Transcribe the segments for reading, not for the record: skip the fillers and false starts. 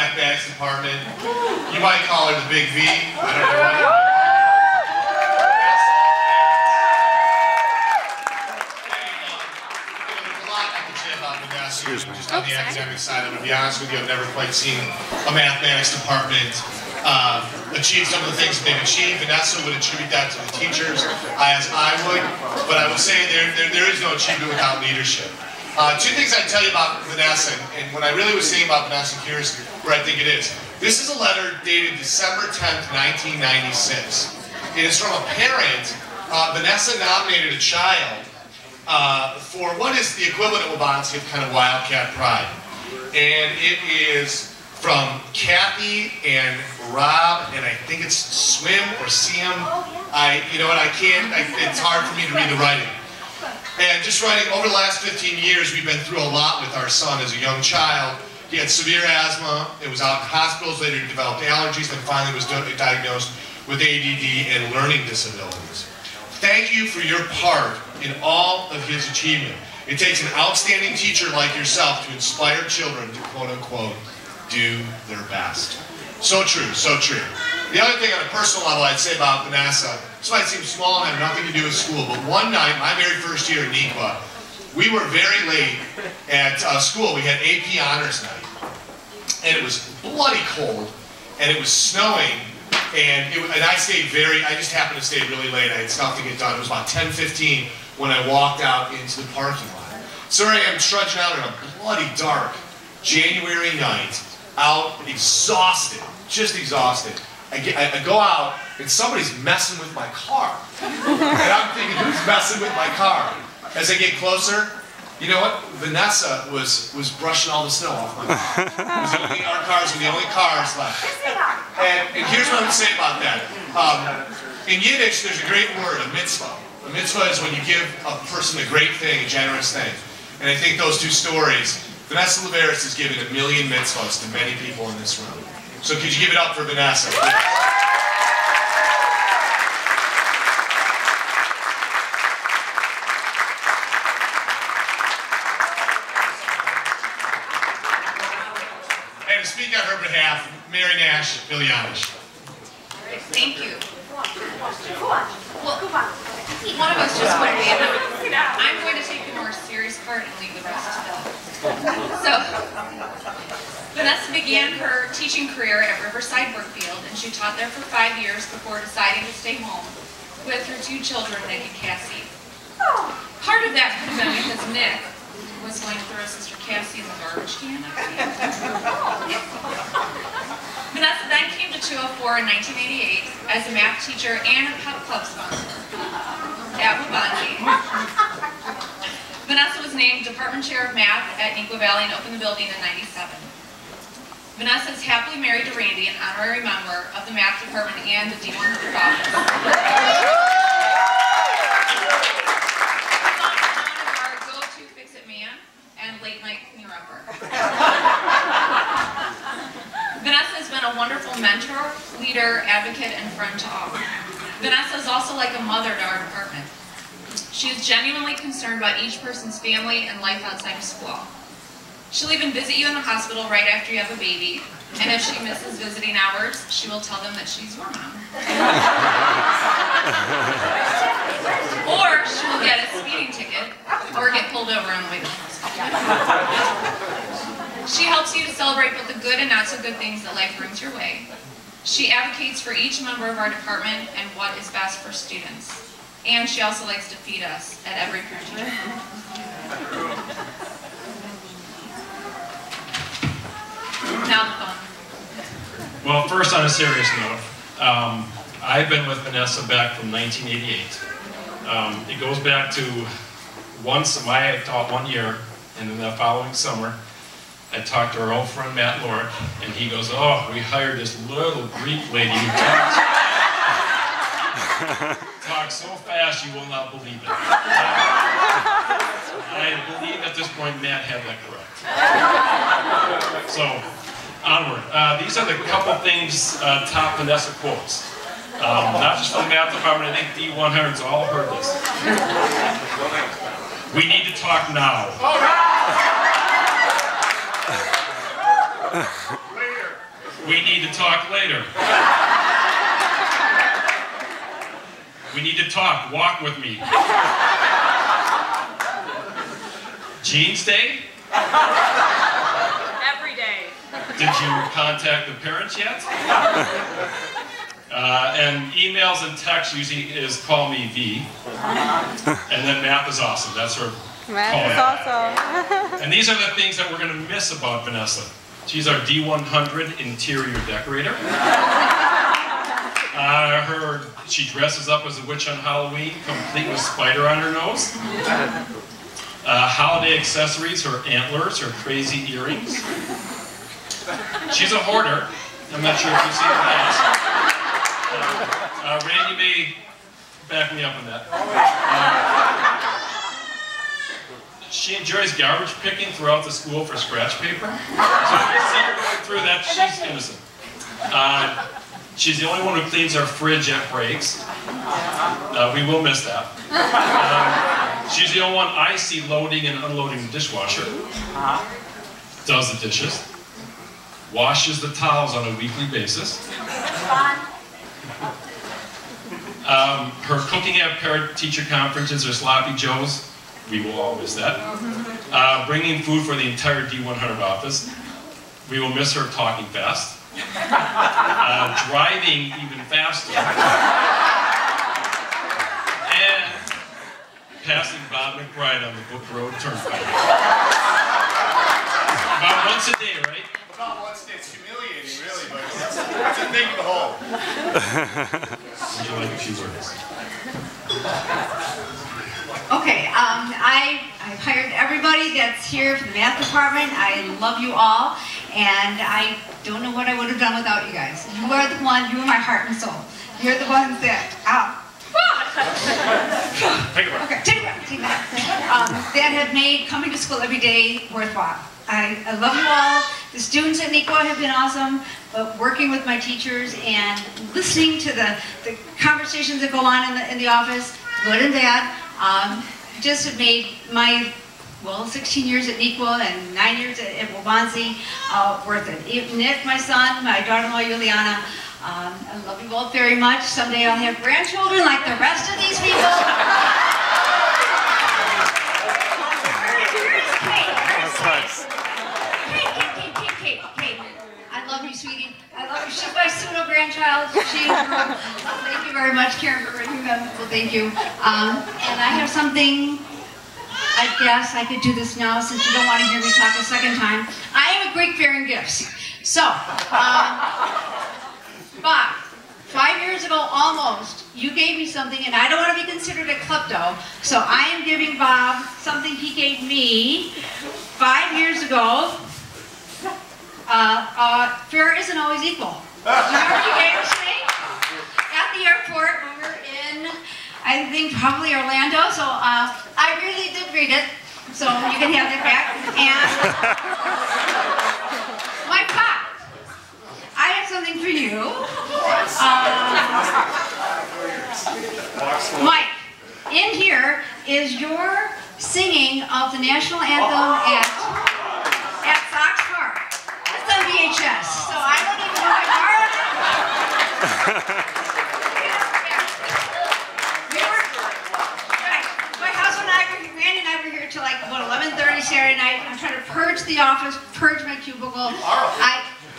mathematics department. You might call her the Big V. I don't know what. Just on the academic side, I'm going to be honest with you, I've never quite seen a mathematics department achieve some of the things that they've achieved. Vanessa would attribute that to the teachers, as I would, but I would say there is no achievement without leadership. Two things I'd tell you about Vanessa, and what I really was saying about Vanessa, here's where I think it is. This is a letter dated December 10th, 1996. It is from a parent. Vanessa nominated a child for what is the equivalent of Waubonsie of kind of Wildcat Pride. And it is from Kathy and Rob, and I think it's Swim or Siam. You know what, it's hard for me to read the writing. And just writing, over the last 15 years, we've been through a lot with our son as a young child. He had severe asthma, it was out in hospitals, later he developed allergies, then finally was diagnosed with ADD and learning disabilities. Thank you for your part in all of his achievement. It takes an outstanding teacher like yourself to inspire children to quote-unquote do their best. So true, so true. The other thing on a personal level I'd say about Vanessa, this might seem small and have nothing to do with school, but one night, my very first year in Neuqua, we were very late at school. We had AP Honors Night, and it was bloody cold, and it was snowing, and I just happened to stay really late. I had stuff to get done. It was about 10:15 when I walked out into the parking lot. So I am trudging out on a bloody dark January night, out exhausted, just exhausted. I go out and somebody's messing with my car. And I'm thinking, who's messing with my car? As I get closer, you know what? Vanessa was brushing all the snow off my car. Our cars were the only cars left. And here's what I would say about that. In Yiddish, there's a great word, a mitzvah. A mitzvah is when you give a person a great thing, a generous thing. And I think those two stories, Vanessa Liveris has given 1 million mitzvahs to many people in this room. So could you give it up for Vanessa? And to speak on her behalf, Mary Nash, Bilianish. Thank you. Well, one of us just put me in. I'm going to take the more serious part and leave the rest to them. So, Vanessa began her teaching career at Riverside Brookfield, and she taught there for 5 years before deciding to stay home with her 2 children, Nick and Cassie. Part of that could have been because Nick was going to throw Sister Cassie in the garbage can. Vanessa then came to 204 in 1988 as a math teacher and a pep club sponsor at Waubonsie. Vanessa was named Department Chair of Math at Neuqua Valley and opened the building in '97. Vanessa is happily married to Randy, an honorary member of the Math Department and the D100 office. Our go-to fix-it man and late-night cleaner-upper. Vanessa has been a wonderful mentor, leader, advocate, and friend to all. Vanessa is also like a mother to our department. She is genuinely concerned about each person's family and life outside of school. She'll even visit you in the hospital right after you have a baby, and if she misses visiting hours, she will tell them that she's your mom. Or she will get a speeding ticket, or get pulled over on the way to the hospital. She helps you to celebrate both the good and not so good things that life brings your way. She advocates for each member of our department and what is best for students. And she also likes to feed us at every parent-teacher. Now the fun. Well, first on a serious note, I've been with Vanessa back from 1988. It goes back to I taught 1 year, and then the following summer, I talked to our old friend Matt Lorick, and he goes, "Oh, we hired this little Greek lady who talks so fast you will not believe it." I believe at this point Matt had that correct. So, onward. These are the couple things top Vanessa quotes. Not just from the math department, I think D100's all heard this. We need to talk now. We need to talk later. We need to talk. Walk with me. Jeans Day? Every day. Did you contact the parents yet? And emails and text usually is call me V. And then math is awesome. That's her Math is awesome. And these are the things that we're going to miss about Vanessa. She's our D100 interior decorator. She dresses up as a witch on Halloween, complete with spider on her nose. Holiday accessories, her antlers, her crazy earrings. She's a hoarder. I'm not sure if you see her hands. Randy may back me up on that. She enjoys garbage picking throughout the school for scratch paper. So if you see her going through that, she's innocent. She's the only one who cleans our fridge at breaks. We will miss that. She's the only one I see loading and unloading the dishwasher. Does the dishes. Washes the towels on a weekly basis. Her cooking at parent-teacher conferences or sloppy joes. We will all miss that. Bringing food for the entire D100 office. We will miss her talking fast. Driving even faster. And passing Bob McBride on the Book Road Turnpike. About once a day, right? About once a day. It's humiliating, really, but it's a thing to behold. Would you like a few words? Okay, I've hired everybody that's here for the math department. I love you all, and I don't know what I would have done without you guys. You are the one, you are my heart and soul. You're the ones that, Take a breath. okay, take a breath, take a breath. That have made coming to school every day worthwhile. I love you all. The students at Neuqua have been awesome, but working with my teachers and listening to the conversations that go on in the office, good and bad, just have made my, 16 years at Neuqua and 9 years at Waubonsie worth it. Nick, my son, my daughter-in-law, Juliana, I love you both very much. Someday I'll have grandchildren like the rest of these people. Kate, I love you, sweetie. I love you. She's my pseudo grandchild. She's girl. Thank you very much, Karen, for bringing them. Well, thank you. And I have something. I guess I could do this now since you don't want to hear me talk a second time. I am a Greek bearing gifts. So, Bob, 5 years ago almost, you gave me something, and I don't want to be considered a klepto, so I am giving Bob something he gave me 5 years ago. Fair isn't always equal. Remember you gave it to me? At the airport, we were in, I think, probably Orlando, so I really did read it, so you can have that back. And my pop, I have something for you. Mike, in here is your singing of the national anthem at Sox Park. It's on VHS, so I don't even know if I borrowed it. My husband and I were here, Randy and I were here till like, 11:30 Saturday night. I'm trying to purge the office, purge my cubicle.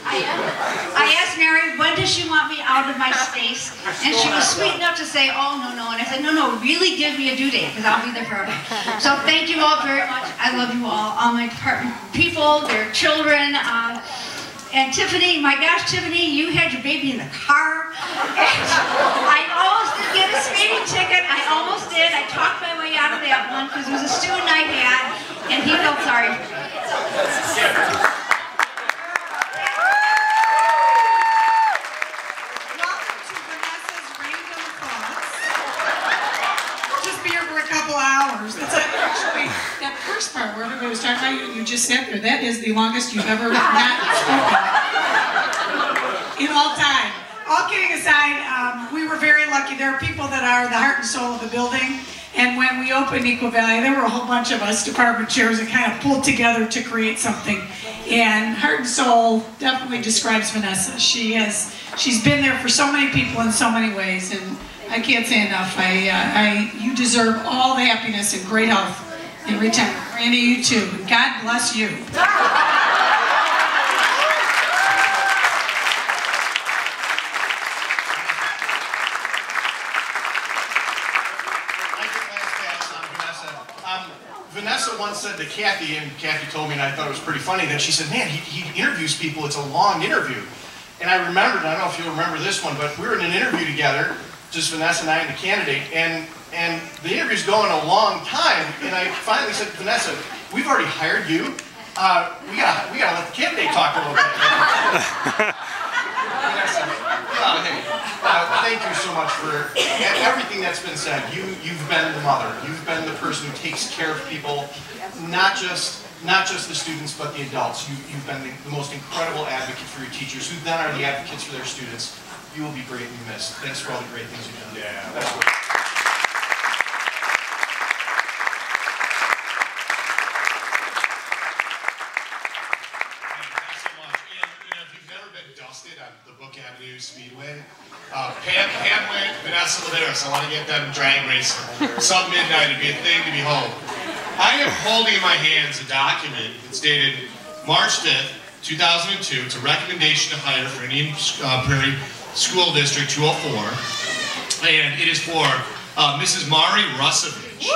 I asked Mary, when does she want me out of my space? And she was sweet enough to say, oh, no. And I said, no, really give me a due date, because I'll be there forever. So thank you all very much. I love you all my department people, their children. And Tiffany, my gosh, Tiffany, you had your baby in the car. And I almost did get a speeding ticket. I almost did. I talked my way out of that one, because it was a student I had, and he felt sorry for me. Hours. That's actually that first part where everybody was talking about you just sat there. That is the longest you've ever not spoken in all time. All kidding aside, we were very lucky. There are people that are the heart and soul of the building, And when we opened Neuqua Valley, there were a whole bunch of us department chairs that kind of pulled together to create something. And heart and soul definitely describes Vanessa. She's been there for so many people in so many ways, and I can't say enough. You deserve all the happiness and great health in retirement. Randy, you too. God bless you. Vanessa once said to Kathy, and Kathy told me, and I thought it was pretty funny, that she said, man, he interviews people, it's a long interview. And I remembered, I don't know if you'll remember this one, but we were in an interview together, just Vanessa and I and the candidate, and the interview's going a long time, and I finally said to Vanessa, we've already hired you, we gotta let the candidate talk a little bit. Vanessa, thank you so much for everything that's been said. You've been the mother. You've been the person who takes care of people, not just the students, but the adults. You've been the most incredible advocate for your teachers, who then are the advocates for their students. You will be greatly missed. Thanks for all the great things you've done. Yeah, that's great. The Book Avenue Speedway. Pam went, Vanessa Liveris. I want to get them drag racing. Some midnight, it'd be a thing to behold. I am holding in my hands a document that's dated March 5th, 2002. It's a recommendation to hire for Indian Prairie School District 204. And it is for Mrs. Mari Rusovich.